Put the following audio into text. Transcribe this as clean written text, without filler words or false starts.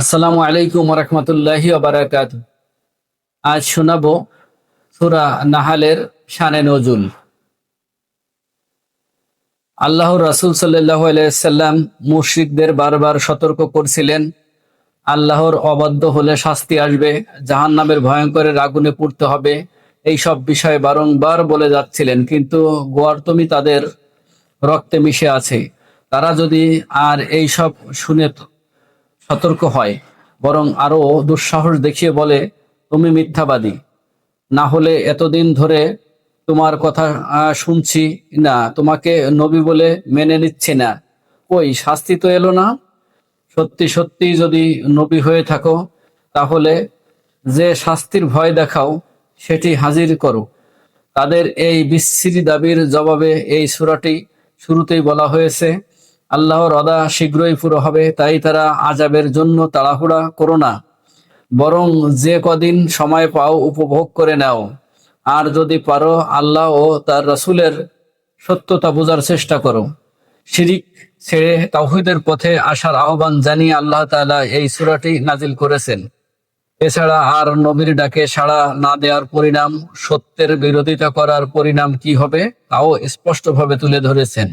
আসসালামু আলাইকুম রহমতুল্লাহি ওয়া আজ শোনাবো সূরা নাহালের শানে নজুল। আল্লাহর রাসূল সাল্লাল্লাহু আলাইহি সাল্লাম মুশরিকদের বারবার সতর্ক করছিলেন, আল্লাহর অবাধ্য হলে শাস্তি আসবে, জাহান্নামের ভয়ঙ্কর আগুনে পুড়তে হবে। এই সব বিষয়ে বারংবার বলে যাচ্ছিলেন, কিন্তু গোয়ার্তমি তাদের রক্তে মিশে আছে। তারা যদি আর এই সব শুনে সতর্ক হয়, বরং আরো দুঃসাহস দেখিয়ে বলে, তুমি মিথ্যাবাদী। না হলে এতদিন ধরে তোমার কথা শুনছি না, তোমাকে নবী বলে মেনে নিচ্ছে না, কই শাস্তি তো এলো না। সত্যি সত্যি যদি নবী হয়ে থাকো, তাহলে যে শাস্তির ভয় দেখাও সেটি হাজির করো। তাদের এই বিশ্রী দাবির জবাবে এই সূরাটি শুরুতেই বলা হয়েছে, আল্লাহর ওয়াদা শীঘ্রই পুরো হবে, তাই তারা আযাবের জন্য তাড়াহুড়া করো না, বরং যে কদিন সময় পাও উপভোগ করে নাও। আর যদি পারো আল্লাহ ও তার রাসূলের সত্যতা বোঝার চেষ্টা করো। শিরিক ছেড়ে তাওহীদের পথে আসার আহ্বান জানিয়ে আল্লাহ তাআলা এই সূরাটি নাজিল করেছেন। এছাড়া আর নবীর ডাকে সাড়া না দেওয়ার পরিণাম, সত্যের বিরোধিতা করার পরিণাম কি হবে তাও স্পষ্টভাবে তুলে ধরেছেন।